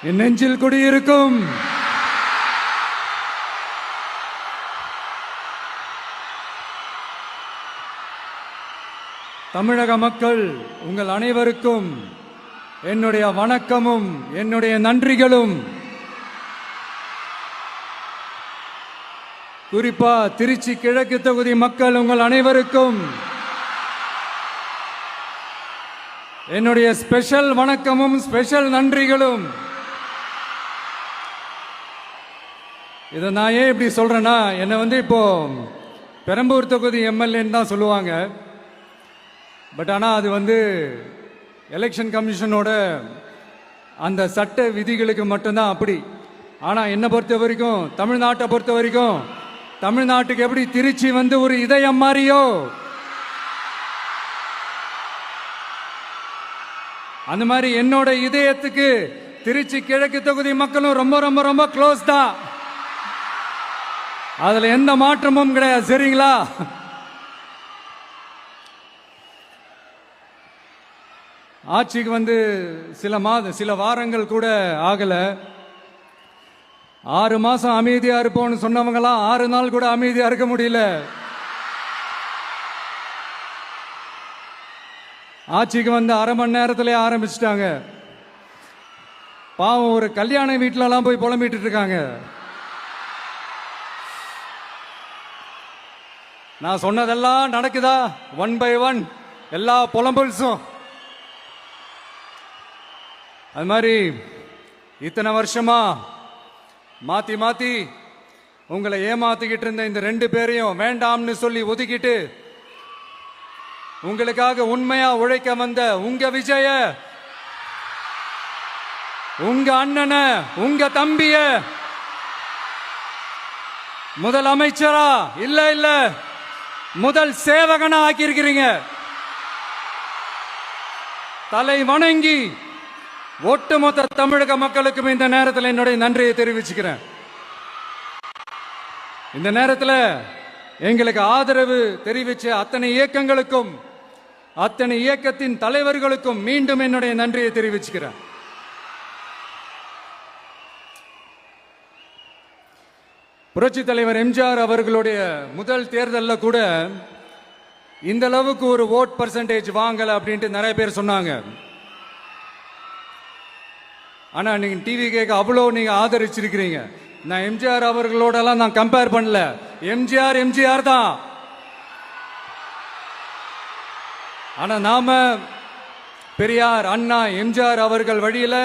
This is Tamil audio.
என் நெஞ்சில் குடியிருக்கும் தமிழக மக்கள் உங்கள் அனைவருக்கும் என்னுடைய வணக்கமும் என்னுடைய நன்றிகளும். குறிப்பா திருச்சி கிழக்கு தொகுதி மக்கள் உங்கள் அனைவருக்கும் என்னுடைய ஸ்பெஷல் வணக்கமும் ஸ்பெஷல் நன்றிகளும். இதை நான் ஏன் இப்படி சொல்றேன்னா, என்னை இப்போ பெரம்பூர் தொகுதி எம்எல்ஏன்னு தான் சொல்லுவாங்க. பட் ஆனால் அது எலெக்ஷன் கமிஷனோட அந்த சட்ட விதிகளுக்கு மட்டும்தான் அப்படி. ஆனால் என்னை பொறுத்த வரைக்கும், தமிழ்நாட்டை பொறுத்த வரைக்கும், தமிழ்நாட்டுக்கு எப்படி திருச்சி ஒரு இதயம் மாதிரியோ, அந்த மாதிரி என்னோட இதயத்துக்கு திருச்சி கிழக்கு தொகுதி மக்களும் ரொம்ப ரொம்ப ரொம்ப க்ளோஸ் தான். அதுல எந்த மாற்றமும் கிடையாது. சரிங்களா? ஆட்சிக்கு சில வாரங்கள் கூட ஆகல. 6 மாசம் அமைதியா இருப்போம்னு சொன்னவங்களாம் 6 நாள் கூட அமைதியா இருக்க முடியல. ஆட்சிக்கு அரை மணி நேரத்திலே ஆரம்பிச்சிட்டாங்க. பாவம், ஒரு கல்யாண வீட்டிலலாம் போய் புலம்பிட்டு இருக்காங்க. நான் சொன்னதெல்லாம் நடக்குதா? 1 by 1 எல்லா புலம்பல்ஸும். அது மாதிரி இத்தனை வருஷமா மாத்தி மாத்தி உங்களை ஏமாத்திக்கிட்டு இருந்த இந்த 2 பேரையும் வேண்டாம்னு சொல்லி ஒதுக்கிட்டு உங்களுக்காக உண்மையா உழைக்க வந்த உங்க விஜய, உங்க அண்ணன, உங்க தம்பிய முதல் அமைச்சரா இல்ல முதல் சேவகனா ஆக்கியிருக்கிறீங்க. தலை வணங்கி ஒட்டுமொத்த தமிழக மக்களுக்கும் இந்த நேரத்தில் என்னுடைய நன்றியை தெரிவிச்சுக்கிறேன். இந்த நேரத்தில் எங்களுக்கு ஆதரவு தெரிவிச்ச அத்தனை இயக்கங்களுக்கும், அத்தனை இயக்கத்தின் தலைவர்களுக்கும் மீண்டும் என்னுடைய நன்றியை தெரிவிச்சுக்கிறேன். புரட்சி தலைவர் எம்ஜிஆர் அவர்களுடைய முதல் தேர்தலில் கூட இந்த அளவுக்கு ஒரு ஓட் பர்சன்டேஜ் வாங்கல அப்படின்ட்டு நிறைய பேர் சொன்னாங்க. ஆனா நீங்க டிவி கேட்க அவ்வளோ நீங்க ஆதரிச்சிருக்கிறீங்க. நான் எம்ஜிஆர் அவர்களோடலாம் நான் கம்பேர் பண்ணல. எம்ஜிஆர் தான். ஆனா நாம பெரியார், அண்ணா, எம்ஜிஆர் அவர்கள் வழியில